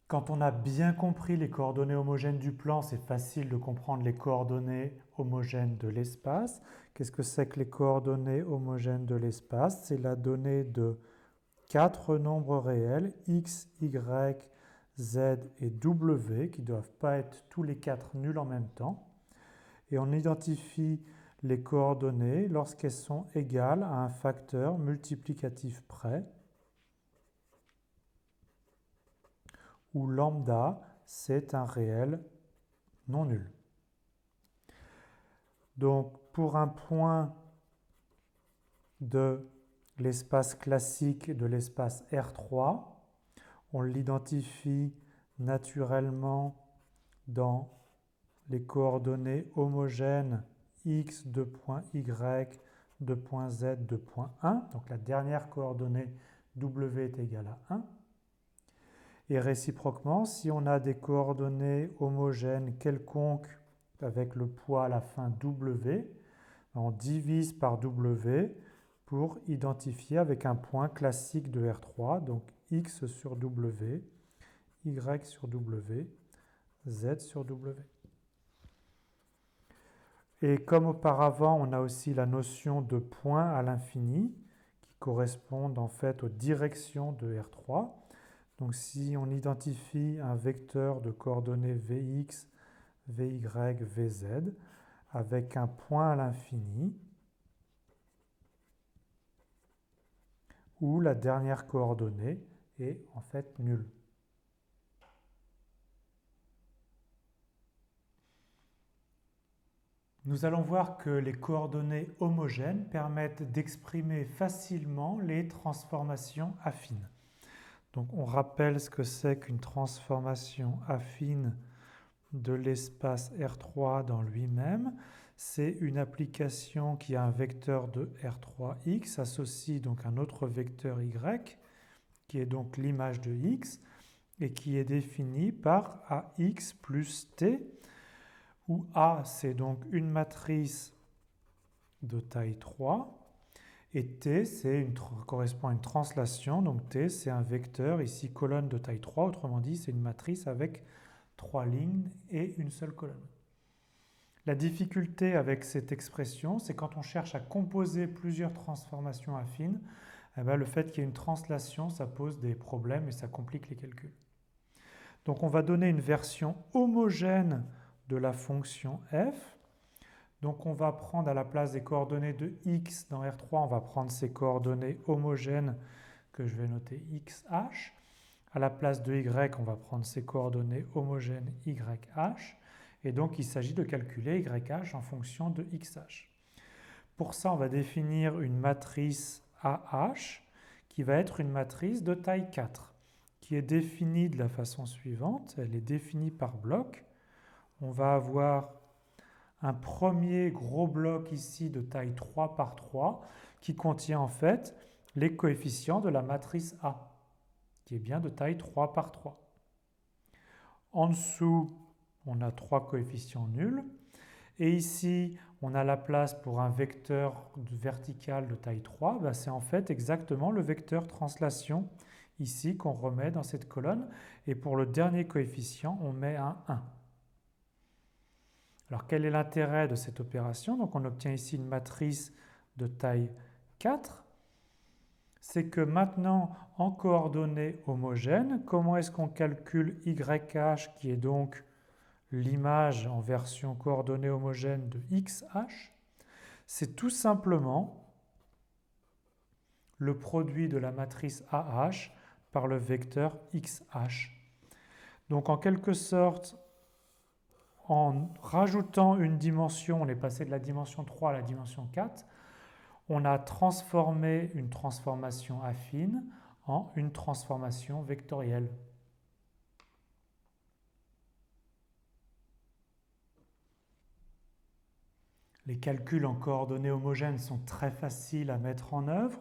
Quand on a bien compris les coordonnées homogènes du plan, c'est facile de comprendre les coordonnées homogènes de l'espace. Qu'est-ce que c'est que les coordonnées homogènes de l'espace? C'est la donnée de 4 nombres réels, x, y, z et w, qui ne doivent pas être tous les 4 nuls en même temps. Et on identifie les coordonnées lorsqu'elles sont égales à un facteur multiplicatif près, où lambda, c'est un réel non nul. Donc, pour un point de l'espace classique de l'espace R3, on l'identifie naturellement dans les coordonnées homogènes x de point y de point z de point 1. Donc la dernière coordonnée w est égale à 1. Et réciproquement, si on a des coordonnées homogènes quelconques avec le poids à la fin w, on divise par w pour identifier avec un point classique de R3, donc x sur w, y sur w, z sur w. Et comme auparavant, on a aussi la notion de point à l'infini qui correspondent en fait aux directions de R3. Donc si on identifie un vecteur de coordonnées Vx, Vy, Vz avec un point à l'infini, où la dernière coordonnée est en fait nulle. Nous allons voir que les coordonnées homogènes permettent d'exprimer facilement les transformations affines. Donc on rappelle ce que c'est qu'une transformation affine de l'espace R3 dans lui-même. C'est une application qui a un vecteur de R3x, associe donc un autre vecteur y, qui est donc l'image de x, et qui est définie par ax plus t, où A, c'est donc une matrice de taille 3, et T, correspond à une translation, donc T, c'est un vecteur, ici colonne de taille 3, autrement dit, c'est une matrice avec 3 lignes et une seule colonne. La difficulté avec cette expression, c'est quand on cherche à composer plusieurs transformations affines, le fait qu'il y ait une translation, ça pose des problèmes et ça complique les calculs. Donc on va donner une version homogène de la fonction f. Donc on va prendre à la place des coordonnées de x dans R3, on va prendre ces coordonnées homogènes que je vais noter xh. À la place de y, on va prendre ces coordonnées homogènes yh. Et donc il s'agit de calculer yh en fonction de xh. Pour ça, on va définir une matrice AH qui va être une matrice de taille 4, qui est définie de la façon suivante. Elle est définie par bloc. On va avoir un premier gros bloc ici de taille 3 par 3 qui contient en fait les coefficients de la matrice A, qui est bien de taille 3 par 3. En dessous, on a 3 coefficients nuls. Et ici, on a la place pour un vecteur vertical de taille 3. C'est en fait exactement le vecteur translation ici qu'on remet dans cette colonne. Et pour le dernier coefficient, on met un 1. Alors quel est l'intérêt de cette opération? Donc on obtient ici une matrice de taille 4. C'est que maintenant, en coordonnées homogènes, comment est-ce qu'on calcule YH qui est donc l'image en version coordonnée homogène de XH? C'est tout simplement le produit de la matrice AH par le vecteur XH. Donc en quelque sorte, en rajoutant une dimension, on est passé de la dimension 3 à la dimension 4, on a transformé une transformation affine en une transformation vectorielle. Les calculs en coordonnées homogènes sont très faciles à mettre en œuvre.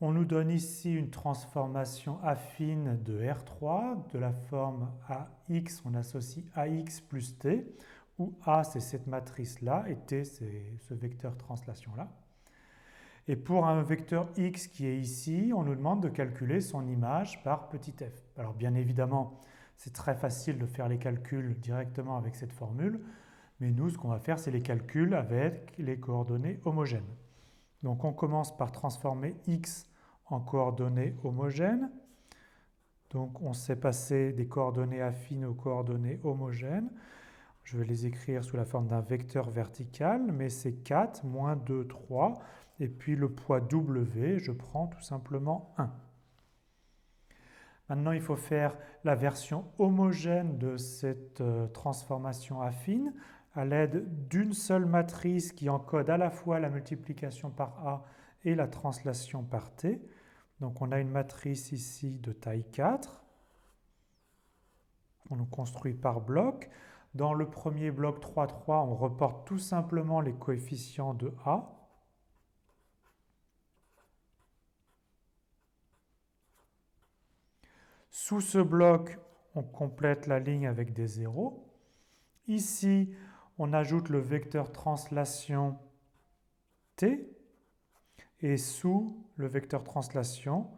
On nous donne ici une transformation affine de R3 de la forme AX, on associe AX plus T, où A c'est cette matrice-là et T c'est ce vecteur translation-là. Et pour un vecteur X qui est ici, on nous demande de calculer son image par petit f. Alors bien évidemment, C'est très facile de faire les calculs directement avec cette formule, mais nous, ce qu'on va faire, c'est les calculs avec les coordonnées homogènes. Donc on commence par transformer x en coordonnées homogènes. Donc on s'est passé des coordonnées affines aux coordonnées homogènes. Je vais les écrire sous la forme d'un vecteur vertical, mais c'est 4, moins 2, 3. Et puis le poids W, je prends tout simplement 1. Maintenant, il faut faire la version homogène de cette transformation affine à l'aide d'une seule matrice qui encode à la fois la multiplication par A et la translation par T. Donc on a une matrice ici de taille 4. On le construit par bloc. Dans le premier bloc 3, 3, on reporte tout simplement les coefficients de A. Sous ce bloc, on complète la ligne avec des zéros. Ici, on ajoute le vecteur translation T. Et sous le vecteur translation,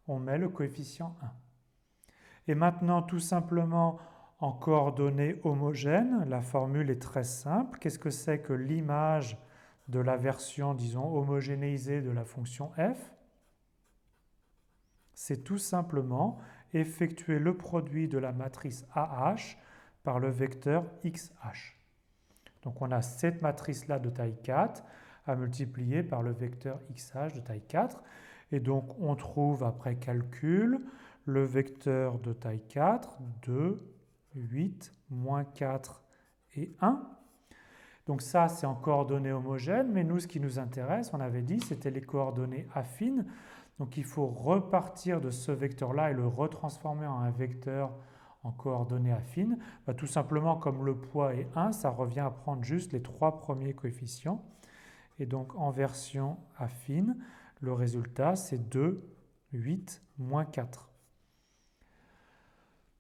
on met le coefficient 1. Et maintenant, tout simplement, en coordonnées homogènes, la formule est très simple. Qu'est-ce que c'est que l'image de la version, disons, homogénéisée de la fonction f? C'est tout simplement effectuer le produit de la matrice AH par le vecteur XH. Donc on a cette matrice-là de taille 4 à multiplier par le vecteur XH de taille 4. Et donc on trouve après calcul le vecteur de taille 4, 2, 8, moins 4 et 1. Donc ça, c'est en coordonnées homogènes, mais nous, ce qui nous intéresse, on avait dit, c'était les coordonnées affines. Donc il faut repartir de ce vecteur-là et le retransformer en un vecteur en coordonnées affines. Tout simplement, comme le poids est 1, ça revient à prendre juste les 3 premiers coefficients. Et donc en version affine, le résultat, c'est 2, 8, moins 4.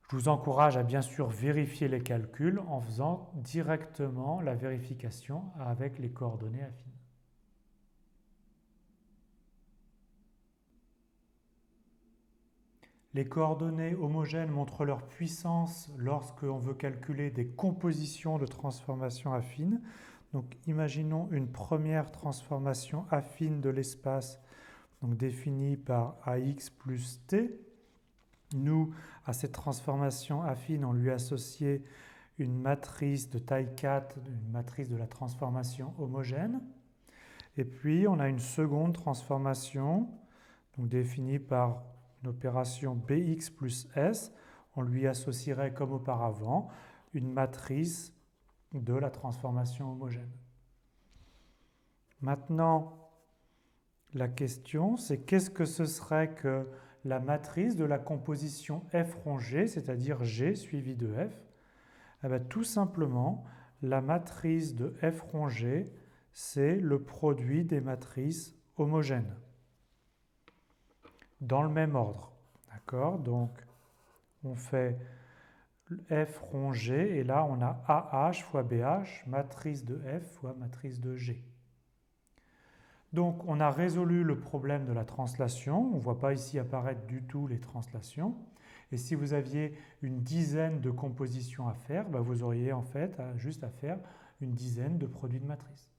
Je vous encourage à bien sûr vérifier les calculs en faisant directement la vérification avec les coordonnées affines. Les coordonnées homogènes montrent leur puissance lorsque l'on veut calculer des compositions de transformations affines. Donc imaginons une première transformation affine de l'espace définie par AX plus T. Nous, à cette transformation affine, on lui associait une matrice de taille 4, une matrice de la transformation homogène. Et puis, on a une seconde transformation, définie par une opération Bx plus S. On lui associerait, comme auparavant, une matrice de la transformation homogène. Maintenant, la question, c'est qu'est-ce que ce serait que la matrice de la composition f rond G, c'est-à-dire G suivi de f? Tout simplement, la matrice de f rond G, c'est le produit des matrices homogènes, dans le même ordre. D'accord? Donc, on fait f rond G, et là, on a AH fois BH, matrice de f fois matrice de G. Donc, on a résolu le problème de la translation. On ne voit pas ici apparaître du tout les translations. Et si vous aviez une dizaine de compositions à faire, vous auriez en fait juste à faire une dizaine de produits de matrice.